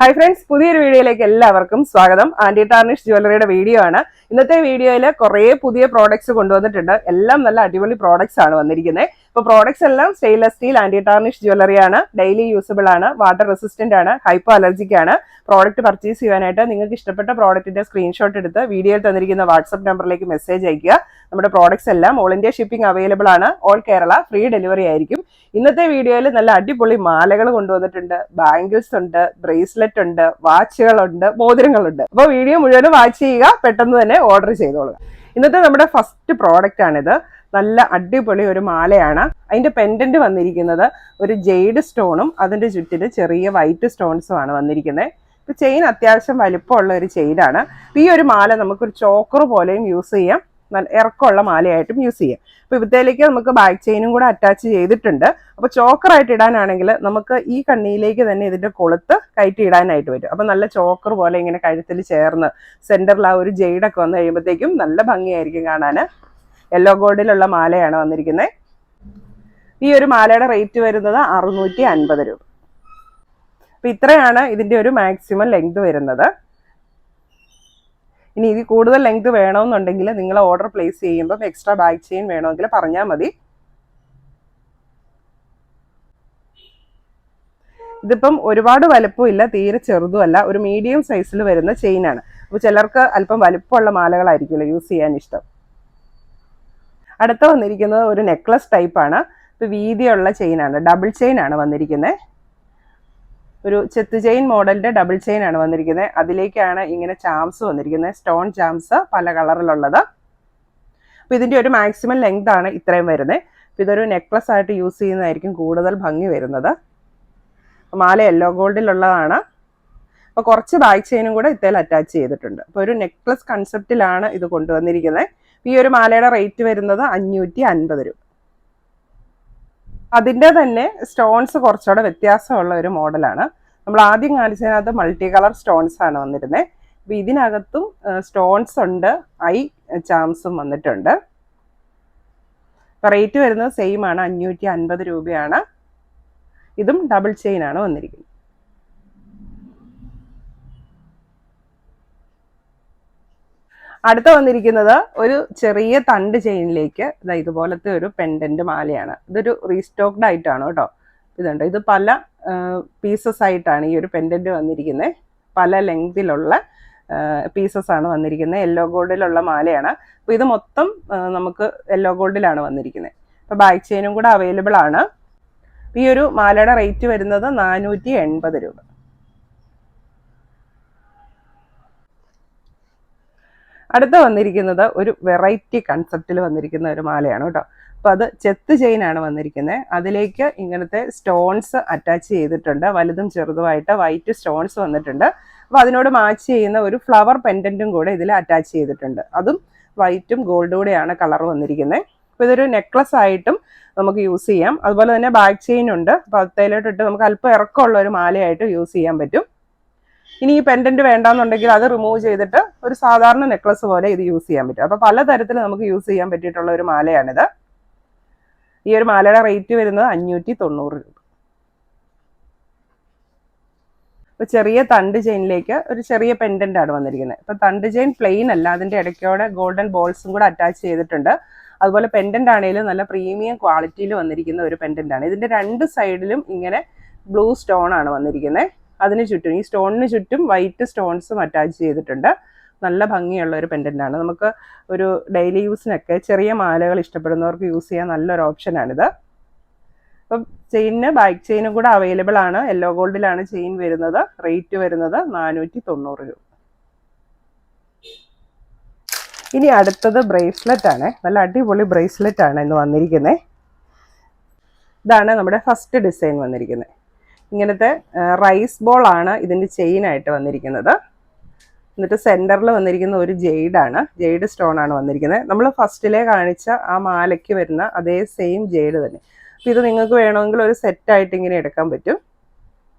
Hi friends, പുതിയൊരു വീഡിയോയിലേക്ക് എല്ലാവർക്കും സ്വാഗതം. ആന്റി ടാർണിഷ് ജ്വല്ലറിയുടെ വീഡിയോ ആണ്. ഇന്നത്തെ വീഡിയോയിൽ കുറേ പുതിയ പ്രോഡക്ട്സ് കൊണ്ടുവന്നിട്ടുണ്ട്. എല്ലാം നല്ല അടിപൊളി പ്രോഡക്ട്സ് ആണ് വന്നിരിക്കുന്നത്. ഇപ്പോൾ പ്രോഡക്ട്സ് എല്ലാം stainless steel anti tarnish jewellery ആണ്. ഡെയിലി യൂസബിൾ ആണ്, വാട്ടർ റെസിസ്റ്റന്റ് ആണ്, ഹൈപ്പോ അലർജിക് ആണ്. പ്രോഡക്റ്റ് പർച്ചേസ് ചെയ്യാനായിട്ട് നിങ്ങൾക്ക് ഇഷ്ടപ്പെട്ട പ്രോഡക്റ്റിന്റെ സ്ക്രീൻഷോട്ട് എടുത്ത് വീഡിയോയിൽ തന്നിരിക്കുന്ന വാട്സ്ആപ്പ് നമ്പറിലേക്ക് മെസ്സേജ് അയക്കുക. നമ്മുടെ പ്രോഡക്ട്സ് എല്ലാം ഓൾ ഇന്ത്യ ഷിപ്പിംഗ് അവൈലബിൾ ആണ്. ഓൾ കേരള ഫ്രീ ഡെലിവറി ആയിരിക്കും. ഇന്നത്തെ വീഡിയോയിൽ നല്ല അടിപൊളി മാലകൾ കൊണ്ടുവന്നിട്ടുണ്ട്, ബാംഗിൾസ് ഉണ്ട്, ബ്രേസ്ലെറ്റ് ഉണ്ട്, വാച്ചുകളുണ്ട്, മോതിരങ്ങളുണ്ട്. അപ്പോൾ വീഡിയോ മുഴുവനും വാച്ച് ചെയ്യുക, പെട്ടെന്ന് തന്നെ ഓർഡർ ചെയ്തോളുക. ഇന്നത്തെ നമ്മുടെ ഫസ്റ്റ് പ്രോഡക്റ്റ് ആണിത്. നല്ല അടിപൊളി ഒരു മാലയാണ്. അതിന്റെ പെൻഡന്റ് വന്നിരിക്കുന്നത് ഒരു ജെയ്ഡ് സ്റ്റോണും അതിന്റെ ചുറ്റില് ചെറിയ വൈറ്റ് സ്റ്റോൺസും ആണ് വന്നിരിക്കുന്നത്. ഇപ്പൊ ചെയിൻ അത്യാവശ്യം വലിപ്പമുള്ള ഒരു ചെയിനാണ്. ഈ ഒരു മാല നമുക്കൊരു ചോക്കർ പോലെയും യൂസ് ചെയ്യാം, ഇറക്കമുള്ള മാലയായിട്ടും യൂസ് ചെയ്യാം. അപ്പൊ ഇവിടത്തേക്ക് നമുക്ക് ബാക്ക് ചെയിനും കൂടെ അറ്റാച്ച് ചെയ്തിട്ടുണ്ട്. അപ്പൊ ചോക്കറായിട്ട് ഇടാനാണെങ്കിൽ നമുക്ക് ഈ കണ്ണിയിലേക്ക് തന്നെ ഇതിന്റെ കൊളുത്ത് കയറ്റി ഇടാനായിട്ട് പറ്റും. അപ്പൊ നല്ല ചോക്കർ പോലെ ഇങ്ങനെ കഴുത്തിൽ ചേർന്ന് സെന്ററിൽ ആ ഒരു ജെയ്ഡൊക്കെ വന്നു കഴിയുമ്പോഴത്തേക്കും നല്ല ഭംഗിയായിരിക്കും കാണാന്. യെല്ലോ ഗോൾഡിലുള്ള മാലയാണ് വന്നിരിക്കുന്നത്. ഈ ഒരു മാലയുടെ റേറ്റ് വരുന്നത് 650 രൂപ. അപ്പൊ ഇത്രയാണ് ഇതിന്റെ ഒരു മാക്സിമം ലെങ്ത് വരുന്നത്. ഇനി ഇതിൽ കൂടുതൽ ലെങ്ത് വേണമെന്നുണ്ടെങ്കിൽ നിങ്ങൾ ഓർഡർ പ്ലേസ് ചെയ്യുമ്പോൾ എക്സ്ട്രാ ബാക്ക് ചെയിൻ വേണമെങ്കിൽ പറഞ്ഞാൽ മതി. ഇതിപ്പം ഒരുപാട് വലുപ്പമില്ല, തീരെ ചെറുതുമല്ല, ഒരു മീഡിയം സൈസിൽ വരുന്ന ചെയിനാണ്. അപ്പോൾ ചിലർക്ക് അല്പം വലുപ്പമുള്ള മാലകളായിരിക്കുമല്ലോ യൂസ് ചെയ്യാൻ ഇഷ്ടം. അടുത്ത വന്നിരിക്കുന്നത് ഒരു നെക്ലസ് ടൈപ്പാണ്. ഇപ്പോൾ വീതിയുള്ള ചെയിനാണ്, ഡബിൾ ചെയിൻ ആണ് വന്നിരിക്കുന്നത്. ഒരു ചെത്ത് ചെയിൻ മോഡലിന്റെ ഡബിൾ ചെയിൻ ആണ് വന്നിരിക്കുന്നത്. അതിലേക്കാണ് ഇങ്ങനെ ചാംസ് വന്നിരിക്കുന്നത്, സ്റ്റോൺ ചാംസ് പല കളറിലുള്ളത്. അപ്പോൾ ഇതിന്റെ ഒരു മാക്സിമം ലെങ്ത് ആണ് ഇത്രയും വരുന്നത്. അപ്പോൾ ഇതൊരു നെക്ലസ് ആയിട്ട് യൂസ് ചെയ്യുന്നതായിരിക്കും കൂടുതൽ ഭംഗി വരുന്നത്. മാല യെല്ലോ ഗോൾഡിലുള്ളതാണ്. അപ്പോൾ കുറച്ച് ബാക്ക് ചെയിനും കൂടെ ഇത്തേൽ അറ്റാച്ച് ചെയ്തിട്ടുണ്ട്. അപ്പോൾ ഒരു നെക്ലസ് കൺസെപ്റ്റിലാണ് ഇത് കൊണ്ടുവന്നിരിക്കുന്നത്. ഈ ഒരു മാലയുടെ റേറ്റ് വരുന്നത് 550 രൂപ. അതിൻ്റെ തന്നെ സ്റ്റോൺസ് കുറച്ചുകൂടെ വ്യത്യാസമുള്ള ഒരു മോഡലാണ്. നമ്മൾ ആദ്യം കാണിച്ചതിനകത്ത് മൾട്ടി കളർ സ്റ്റോൺസ് ആണ് വന്നിരുന്നത്. അപ്പോൾ ഇതിനകത്തും സ്റ്റോൺസ് ഉണ്ട്, ഐ ചാംസും വന്നിട്ടുണ്ട്. റേറ്റ് വരുന്നത് സെയിം ആണ്, 550 രൂപയാണ്. ഇതും ഡബിൾ ചെയിൻ ആണ് വന്നിരിക്കുന്നത്. അടുത്ത വന്നിരിക്കുന്നത് ഒരു ചെറിയ തണ്ട് ചെയിനിലേക്ക് ഇതുപോലത്തെ ഒരു പെൻഡന്റ് മാലയാണ്. ഇതൊരു റീസ്റ്റോക്ഡ് ആയിട്ടാണ് കേട്ടോ. ഇതുണ്ട്, ഇത് പല പീസസ് ആയിട്ടാണ് ഈ ഒരു പെൻഡന്റ് വന്നിരിക്കുന്നത്. പല ലെങ്തിലുള്ള പീസസ് ആണ് വന്നിരിക്കുന്നത്. യെല്ലോ ഗോൾഡിലുള്ള മാലയാണ്. അപ്പോൾ ഇത് മൊത്തം നമുക്ക് യെല്ലോ ഗോൾഡിലാണ് വന്നിരിക്കുന്നത്. അപ്പോൾ ബാക്ക് ചെയിനും കൂടെ അവൈലബിൾ ആണ്. ഈ ഒരു മാലയുടെ റേറ്റ് വരുന്നത് 480 രൂപ. അടുത്ത വന്നിരിക്കുന്നത് ഒരു വെറൈറ്റി കൺസെപ്റ്റിൽ വന്നിരിക്കുന്ന ഒരു മാലയാണ് കേട്ടോ. അപ്പോൾ അത് ചെത്ത് ചെയിൻ ആണ് വന്നിരിക്കുന്നത്. അതിലേക്ക് ഇങ്ങനത്തെ സ്റ്റോൺസ് അറ്റാച്ച് ചെയ്തിട്ടുണ്ട്, വലുതും ചെറുതുമായിട്ട് വൈറ്റ് സ്റ്റോൺസ് വന്നിട്ടുണ്ട്. അപ്പോൾ അതിനോട് മാച്ച് ചെയ്യുന്ന ഒരു ഫ്ലവർ പെൻഡന്റും കൂടെ ഇതിൽ അറ്റാച്ച് ചെയ്തിട്ടുണ്ട്. അതും വൈറ്റും ഗോൾഡും കൂടെയാണ് കളർ വന്നിരിക്കുന്നത്. അപ്പോൾ ഇതൊരു നെക്ലസ് ആയിട്ടും നമുക്ക് യൂസ് ചെയ്യാം. അതുപോലെ തന്നെ ബാക്ക് ചെയിൻ ഉണ്ട്. അപ്പോൾ അതിലോട്ടിട്ട് നമുക്ക് അല്പം ഇറക്കമുള്ള ഒരു മാലയായിട്ട് യൂസ് ചെയ്യാൻ പറ്റും. ഇനി ഈ പെൻഡന്റ് വേണ്ടാന്നുണ്ടെങ്കിൽ അത് റിമൂവ് ചെയ്തിട്ട് ഒരു സാധാരണ നെക്ലസ് പോലെ ഇത് യൂസ് ചെയ്യാൻ പറ്റും. അപ്പോൾ പലതരത്തിൽ നമുക്ക് യൂസ് ചെയ്യാൻ പറ്റിയിട്ടുള്ള ഒരു മാലയാണിത്. ഈ ഒരു മാലയുടെ റേറ്റ് വരുന്നത് 590 രൂപ. അപ്പോൾ ചെറിയ തണ്ട് ചെയിനിലേക്ക് ഒരു ചെറിയ പെൻഡന്റ് ആണ് വന്നിരിക്കുന്നത്. അപ്പോൾ തണ്ട് ചെയിൻ പ്ലെയിൻ അല്ല, അതിന്റെ ഇടയ്ക്കോടെ ഗോൾഡൻ ബോൾസും കൂടെ അറ്റാച്ച് ചെയ്തിട്ടുണ്ട്. അതുപോലെ പെൻഡന്റ് ആണെങ്കിലും നല്ല പ്രീമിയം ക്വാളിറ്റിയിൽ വന്നിരിക്കുന്ന ഒരു പെൻഡന്റ് ആണ്. ഇതിന്റെ രണ്ട് സൈഡിലും ഇങ്ങനെ ബ്ലൂ സ്റ്റോൺ ആണ് വന്നിരിക്കുന്നത്. അതിന് ചുറ്റും, ഈ സ്റ്റോണിന് ചുറ്റും വൈറ്റ് സ്റ്റോൺസും അറ്റാച്ച് ചെയ്തിട്ടുണ്ട്. നല്ല ഭംഗിയുള്ള ഒരു പെൻഡന്റ് ആണ്. നമുക്ക് ഒരു ഡെയിലി യൂസിനൊക്കെ ചെറിയ മാലകൾ ഇഷ്ടപ്പെടുന്നവർക്ക് യൂസ് ചെയ്യാൻ നല്ലൊരു ഓപ്ഷനാണിത്. അപ്പം ചെയിനിന് ബാക്ക് ചെയിനും കൂടെ അവൈലബിൾ ആണ്. യെല്ലോ ഗോൾഡിലാണ് ചെയിൻ വരുന്നത്. റേറ്റ് വരുന്നത് 490 രൂപ. ഇനി അടുത്തത് ബ്രേസ്ലെറ്റ് ആണ്. നല്ല അടിപൊളി ബ്രേസ്ലെറ്റ് ആണ് ഇന്ന് വന്നിരിക്കുന്നത്. ഇതാണ് നമ്മുടെ ഫസ്റ്റ് ഡിസൈൻ വന്നിരിക്കുന്നത്. ഇങ്ങനത്തെ റൈസ് ബോൾ ആണ് ഇതിൻ്റെ ചെയിനായിട്ട് വന്നിരിക്കുന്നത്. എന്നിട്ട് സെൻറ്ററിൽ വന്നിരിക്കുന്ന ഒരു ജെയ്ഡാണ്, ജെയ്ഡ് സ്റ്റോൺ ആണ് വന്നിരിക്കുന്നത്. നമ്മൾ ഫസ്റ്റിലെ കാണിച്ച ആ മാലയ്ക്ക് വരുന്ന അതേ സെയിം ജെയ്ഡ് തന്നെ. അപ്പോൾ ഇത് നിങ്ങൾക്ക് വേണമെങ്കിൽ ഒരു സെറ്റായിട്ട് ഇങ്ങനെ എടുക്കാൻ പറ്റും.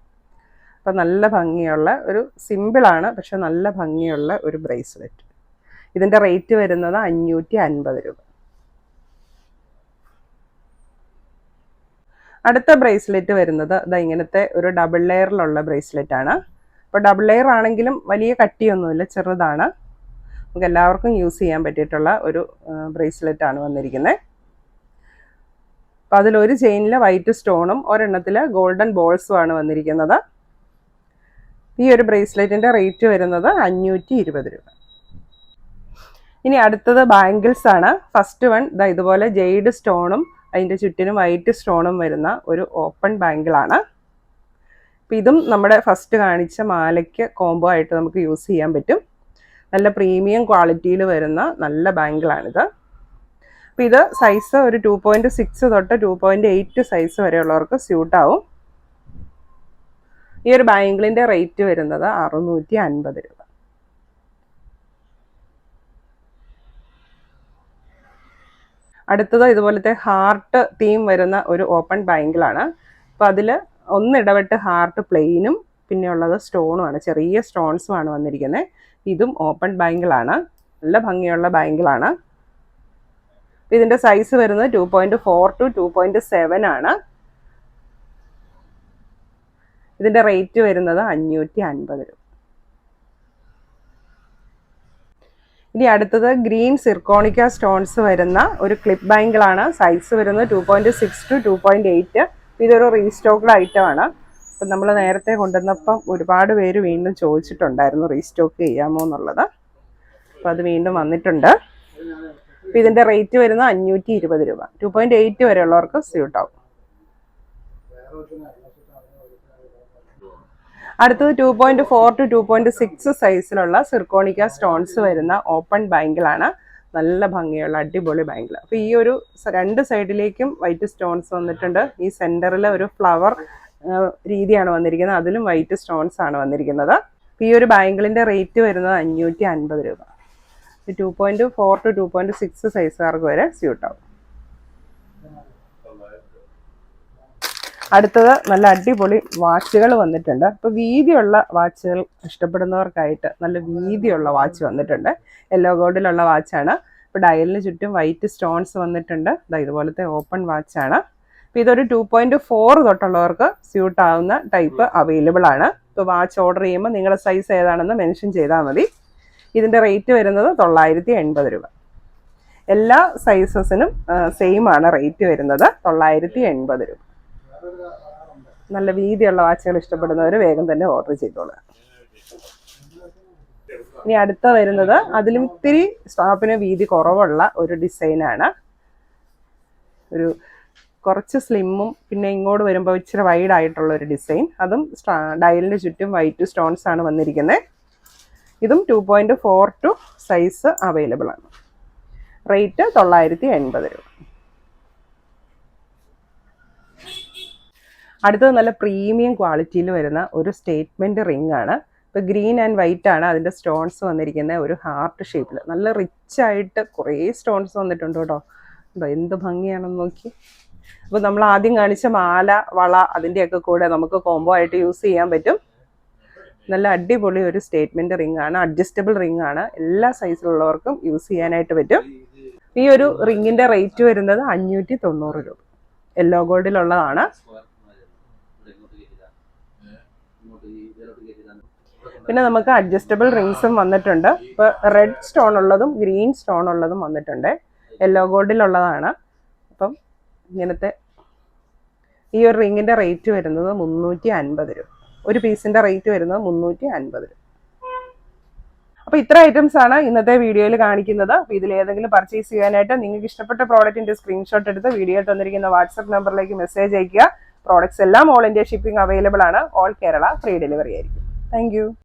അപ്പം നല്ല ഭംഗിയുള്ള ഒരു സിമ്പിളാണ്, പക്ഷെ നല്ല ഭംഗിയുള്ള ഒരു ബ്രേസ്ലെറ്റ്. ഇതിൻ്റെ റേറ്റ് വരുന്നത് 550 രൂപ. അടുത്ത ബ്രേസ്ലെറ്റ് വരുന്നത് ഇങ്ങനത്തെ ഒരു ഡബിൾ ലെയറിലുള്ള ബ്രേസ്ലെറ്റ് ആണ്. അപ്പോൾ ഡബിൾ ലെയർ ആണെങ്കിലും വലിയ കട്ടിയൊന്നുമില്ല, ചെറുതാണ്. നമുക്ക് എല്ലാവർക്കും യൂസ് ചെയ്യാൻ പറ്റിയിട്ടുള്ള ഒരു ബ്രേസ്ലെറ്റ് ആണ് വന്നിരിക്കുന്നത്. അപ്പോൾ അതിലൊരു ചെയിനിൽ വൈറ്റ് സ്റ്റോണും ഒരെണ്ണത്തിൽ ഗോൾഡൻ ബോൾസും ആണ് വന്നിരിക്കുന്നത്. ഈ ഒരു ബ്രേസ്ലെറ്റിൻ്റെ റേറ്റ് വരുന്നത് 520 രൂപ. ഇനി അടുത്തത് ബാംഗിൾസ് ആണ്. ഫസ്റ്റ് വൺ ഇതുപോലെ ജെയ്ഡ് സ്റ്റോണും അതിൻ്റെ ചുറ്റിനും വൈറ്റ് സ്റ്റോണും വരുന്ന ഒരു ഓപ്പൺ ബാംഗിളാണ്. അപ്പോൾ ഇതും നമ്മുടെ ഫസ്റ്റ് കാണിച്ച മാലയ്ക്ക് കോംബോ ആയിട്ട് നമുക്ക് യൂസ് ചെയ്യാൻ പറ്റും. നല്ല പ്രീമിയം ക്വാളിറ്റിയിൽ വരുന്ന നല്ല ബാംഗിളാണിത്. അപ്പോൾ ഇത് സൈസ് ഒരു 2.6 തൊട്ട് 2.8 സൈസ് വരെയുള്ളവർക്ക് സ്യൂട്ടാവും. ഈ ഒരു ബാംഗിളിൻ്റെ റേറ്റ് വരുന്നത് 650 രൂപ. അടുത്തത് ഇതുപോലത്തെ ഹാർട്ട് തീം വരുന്ന ഒരു ഓപ്പൺ ബാംഗിളാണ്. അപ്പോൾ അതിൽ ഒന്നിടവിട്ട് ഹാർട്ട് പ്ലെയിനും പിന്നെ ഉള്ളത് സ്റ്റോണുമാണ്, ചെറിയ സ്റ്റോൺസുമാണ് വന്നിരിക്കുന്നത്. ഇതും ഓപ്പൺ ബാംഗിളാണ്, നല്ല ഭംഗിയുള്ള ബാംഗിളാണ്. ഇതിൻ്റെ സൈസ് വരുന്നത് 2.4 to 2.7 ആണ്. ഇതിൻ്റെ റേറ്റ് വരുന്നത് 550 രൂപ. ഇനി അടുത്തത് ഗ്രീൻ സിർക്കോണിക്ക സ്റ്റോൺസ് വരുന്ന ഒരു ക്ലിപ്പ് ബാംഗിളാണ്. സൈസ് വരുന്നത് 2.6 to 2.8. ഇതൊരു റീസ്റ്റോക്ക്ഡ് ഐറ്റം ആണ്. അപ്പം നമ്മൾ നേരത്തെ കൊണ്ടുവന്നപ്പം ഒരുപാട് പേര് വീണ്ടും ചോദിച്ചിട്ടുണ്ടായിരുന്നു റീസ്റ്റോക്ക് ചെയ്യാമോ എന്നുള്ളത്. അപ്പം അത് വീണ്ടും വന്നിട്ടുണ്ട്. അപ്പം ഇതിൻ്റെ റേറ്റ് വരുന്നത് 520 രൂപ. 2.8 വരെയുള്ളവർക്ക് സ്യൂട്ടാവും. അടുത്തത് 2.4 to 2.6 സൈസിലുള്ള സിർക്കോണിക്ക സ്റ്റോൺസ് വരുന്ന ഓപ്പൺ ബാംഗിളാണ്. നല്ല ഭംഗിയുള്ള അടിപൊളി ബാംഗിൾ. അപ്പോൾ ഈ ഒരു രണ്ട് സൈഡിലേക്കും വൈറ്റ് സ്റ്റോൺസ് വന്നിട്ടുണ്ട്. ഈ സെൻറ്ററിൽ ഒരു ഫ്ലവർ രീതിയാണ് വന്നിരിക്കുന്നത്, അതിലും വൈറ്റ് സ്റ്റോൺസ് ആണ് വന്നിരിക്കുന്നത്. അപ്പോൾ ഈ ഒരു ബാംഗിളിൻ്റെ റേറ്റ് വരുന്നത് 550 രൂപ. 2.4 to 2.6 സൈസുകാർക്ക് വരെ സ്യൂട്ടാവും. അടുത്തത് നല്ല അടിപൊളി വാച്ചുകൾ വന്നിട്ടുണ്ട്. അപ്പോൾ വീതിയുള്ള വാച്ചുകൾ ഇഷ്ടപ്പെടുന്നവർക്കായിട്ട് നല്ല വീതിയുള്ള വാച്ച് വന്നിട്ടുണ്ട്. യെല്ലോ ഗോൾഡിലുള്ള വാച്ചാണ്. ഇപ്പോൾ ഡയലിന് ചുറ്റും വൈറ്റ് സ്റ്റോൺസ് വന്നിട്ടുണ്ട്. ഇതുപോലത്തെ ഓപ്പൺ വാച്ചാണ്. അപ്പോൾ ഇതൊരു 2.4 തൊട്ടുള്ളവർക്ക് സ്യൂട്ടാവുന്ന ടൈപ്പ് അവൈലബിൾ ആണ്. ഇപ്പോൾ വാച്ച് ഓർഡർ ചെയ്യുമ്പോൾ നിങ്ങളുടെ സൈസ് ഏതാണെന്ന് മെൻഷൻ ചെയ്താൽ മതി. ഇതിൻ്റെ റേറ്റ് വരുന്നത് 980 രൂപ. എല്ലാ സൈസസിനും സെയിം ആണ് റേറ്റ് വരുന്നത്, 980 രൂപ. നല്ല വീതിയുള്ള വാച്ചുകൾ ഇഷ്ടപ്പെടുന്നവർ വേഗം തന്നെ ഓർഡർ ചെയ്തോളൂ. ഇനി അടുത്ത വരുന്നത് അതിലും ഇത്തിരി സ്റ്റാപ്പിന് വീതി കുറവുള്ള ഒരു ഡിസൈനാണ്. ഒരു കുറച്ച് സ്ലിമ്മും പിന്നെ ഇങ്ങോട്ട് വരുമ്പോൾ ഇച്ചിരി വൈഡ് ആയിട്ടുള്ള ഒരു ഡിസൈൻ. അതും ഡയലിന് ചുറ്റും വൈറ്റ് സ്റ്റോൺസ് ആണ് വന്നിരിക്കുന്നത്. ഇതും 2.4 to സൈസ് അവൈലബിൾ ആണ്. റേറ്റ് 980 രൂപ. അടുത്തത് നല്ല പ്രീമിയം ക്വാളിറ്റിയിൽ വരുന്ന ഒരു സ്റ്റേറ്റ്മെൻറ്റ് റിംഗ് ആണ്. ഇപ്പോൾ ഗ്രീൻ ആൻഡ് വൈറ്റ് ആണ് അതിൻ്റെ സ്റ്റോൺസ് വന്നിരിക്കുന്ന ഒരു ഹാർട്ട് ഷേപ്പിൽ. നല്ല റിച്ച് ആയിട്ട് കുറേ സ്റ്റോൺസ് വന്നിട്ടുണ്ട് കേട്ടോ. എന്ത് ഭംഗിയാണെന്ന് നോക്കി. അപ്പോൾ നമ്മൾ ആദ്യം കാണിച്ച മാല, വള അതിൻ്റെയൊക്കെ കൂടെ നമുക്ക് കോംബോ ആയിട്ട് യൂസ് ചെയ്യാൻ പറ്റും. നല്ല അടിപൊളി ഒരു സ്റ്റേറ്റ്മെൻറ്റ് റിംഗ് ആണ്, അഡ്ജസ്റ്റബിൾ റിംഗ് ആണ്. എല്ലാ സൈസിലുള്ളവർക്കും യൂസ് ചെയ്യാനായിട്ട് പറ്റും. ഈ ഒരു റിങ്ങിൻ്റെ റേറ്റ് വരുന്നത് 590 രൂപ. യെല്ലോ ഗോൾഡിലുള്ളതാണ്. പിന്നെ നമുക്ക് അഡ്ജസ്റ്റബിൾ റിങ്സും വന്നിട്ടുണ്ട്. ഇപ്പോൾ റെഡ് സ്റ്റോൺ ഉള്ളതും ഗ്രീൻ സ്റ്റോൺ ഉള്ളതും വന്നിട്ടുണ്ട്. യെല്ലോ ഗോൾഡിലുള്ളതാണ്. അപ്പം ഇങ്ങനത്തെ ഈ ഒരു റിങ്ങിൻ്റെ റേറ്റ് വരുന്നത് 350 രൂപ. ഒരു പീസിൻ്റെ റേറ്റ് വരുന്നത് 350 രൂപ. അപ്പോൾ ഇത്ര ഐറ്റംസ് ആണ് ഇന്നത്തെ വീഡിയോയിൽ കാണിക്കുന്നത്. അപ്പോൾ ഇതിലേതെങ്കിലും പർച്ചേസ് ചെയ്യാനായിട്ട് നിങ്ങൾക്ക് ഇഷ്ടപ്പെട്ട പ്രോഡക്റ്റിൻ്റെ സ്ക്രീൻഷോട്ട് എടുത്ത് വീഡിയോയിൽ തന്നിരിക്കുന്ന വാട്സപ്പ് നമ്പറിലേക്ക് മെസ്സേജ് അയയ്ക്കുക. പ്രോഡക്ട്സ് എല്ലാം ഓൾ ഇന്ത്യ ഷിപ്പിംഗ് അവൈലബിൾ ആണ്. ഓൾ കേരള ഫ്രീ ഡെലിവറി ആയിരിക്കും. താങ്ക്